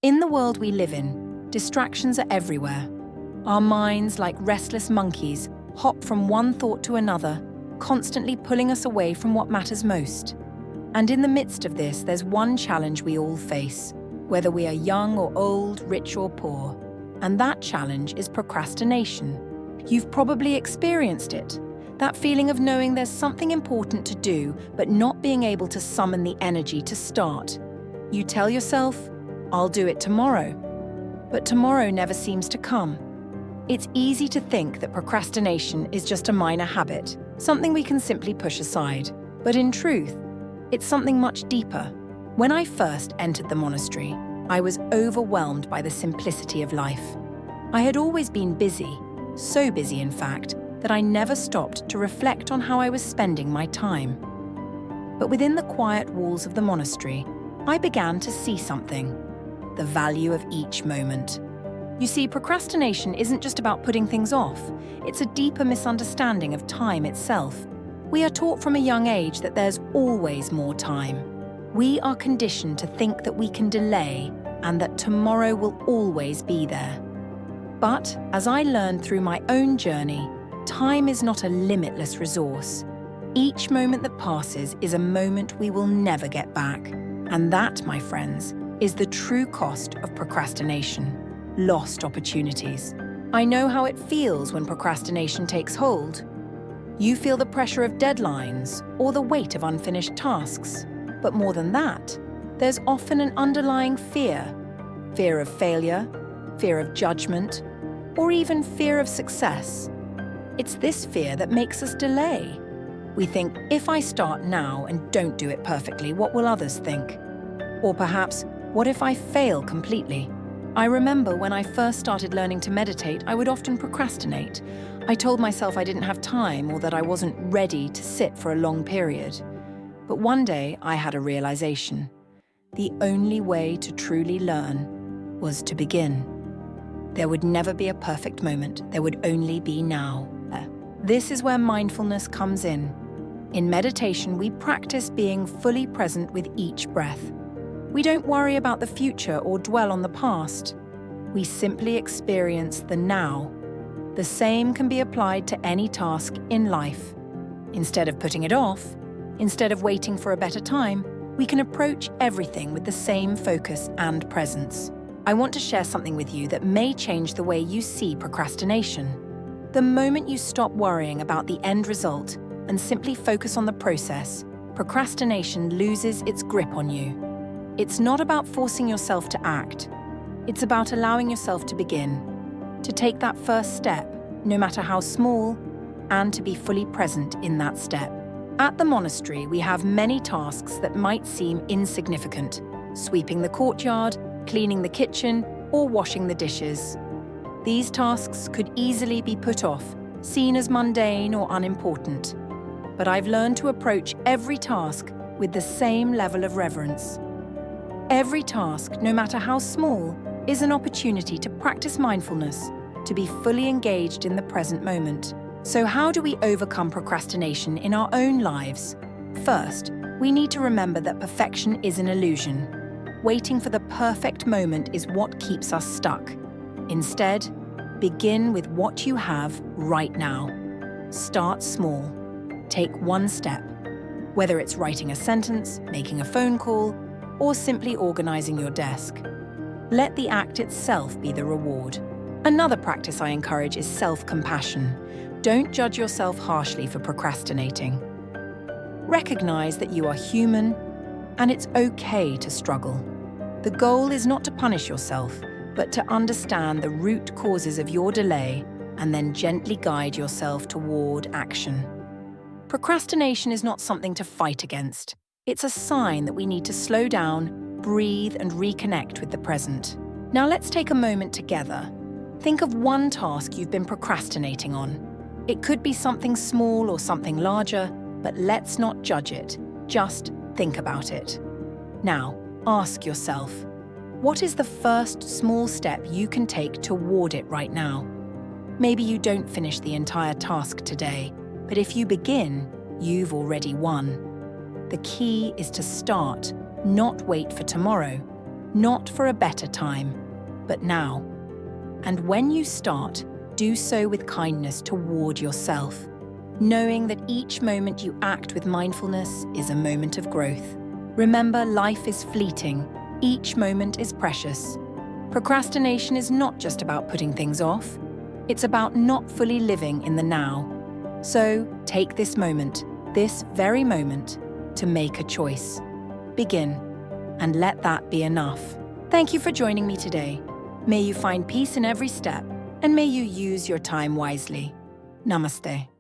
In the world we live in, distractions are everywhere. Our minds, like restless monkeys, hop from one thought to another, constantly pulling us away from what matters most. And in the midst of this, there's one challenge we all face, whether we are young or old, rich or poor. And that challenge is procrastination. You've probably experienced it. That feeling of knowing there's something important to do, but not being able to summon the energy to start. You tell yourself, "I'll do it tomorrow." But tomorrow never seems to come. It's easy to think that procrastination is just a minor habit, something we can simply push aside. But in truth, it's something much deeper. When I first entered the monastery, I was overwhelmed by the simplicity of life. I had always been busy, so busy in fact, that I never stopped to reflect on how I was spending my time. But within the quiet walls of the monastery, I began to see something: the value of each moment. You see, procrastination isn't just about putting things off, it's a deeper misunderstanding of time itself. We are taught from a young age that there's always more time. We are conditioned to think that we can delay and that tomorrow will always be there. But as I learned through my own journey, time is not a limitless resource. Each moment that passes is a moment we will never get back. And that, my friends, is the true cost of procrastination: lost opportunities. I know how it feels when procrastination takes hold. You feel the pressure of deadlines or the weight of unfinished tasks. But more than that, there's often an underlying fear. Fear of failure, fear of judgment, or even fear of success. It's this fear that makes us delay. We think, if I start now and don't do it perfectly, what will others think? Or perhaps, what if I fail completely? I remember when I first started learning to meditate, I would often procrastinate. I told myself I didn't have time or that I wasn't ready to sit for a long period. But one day I had a realization. The only way to truly learn was to begin. There would never be a perfect moment, there would only be now. This is where mindfulness comes in. In meditation, we practice being fully present with each breath. We don't worry about the future or dwell on the past. We simply experience the now. The same can be applied to any task in life. Instead of putting it off, instead of waiting for a better time, we can approach everything with the same focus and presence. I want to share something with you that may change the way you see procrastination. The moment you stop worrying about the end result and simply focus on the process, procrastination loses its grip on you. It's not about forcing yourself to act. It's about allowing yourself to begin, to take that first step, no matter how small, and to be fully present in that step. At the monastery, we have many tasks that might seem insignificant: sweeping the courtyard, cleaning the kitchen, or washing the dishes. These tasks could easily be put off, seen as mundane or unimportant. But I've learned to approach every task with the same level of reverence. Every task, no matter how small, is an opportunity to practice mindfulness, to be fully engaged in the present moment. So how do we overcome procrastination in our own lives? First, we need to remember that perfection is an illusion. Waiting for the perfect moment is what keeps us stuck. Instead, begin with what you have right now. Start small. Take one step. Whether it's writing a sentence, making a phone call, or simply organizing your desk. Let the act itself be the reward. Another practice I encourage is self-compassion. Don't judge yourself harshly for procrastinating. Recognize that you are human, and it's okay to struggle. The goal is not to punish yourself, but to understand the root causes of your delay and then gently guide yourself toward action. Procrastination is not something to fight against. It's a sign that we need to slow down, breathe, and reconnect with the present. Now let's take a moment together. Think of one task you've been procrastinating on. It could be something small or something larger, but let's not judge it. Just think about it. Now, ask yourself, what is the first small step you can take toward it right now? Maybe you don't finish the entire task today, but if you begin, you've already won. The key is to start, not wait for tomorrow, not for a better time, but now. And when you start, do so with kindness toward yourself, knowing that each moment you act with mindfulness is a moment of growth. Remember, life is fleeting. Each moment is precious. Procrastination is not just about putting things off. It's about not fully living in the now. So, take this moment, this very moment, to make a choice. Begin, and let that be enough. Thank you for joining me today. May you find peace in every step, and may you use your time wisely. Namaste.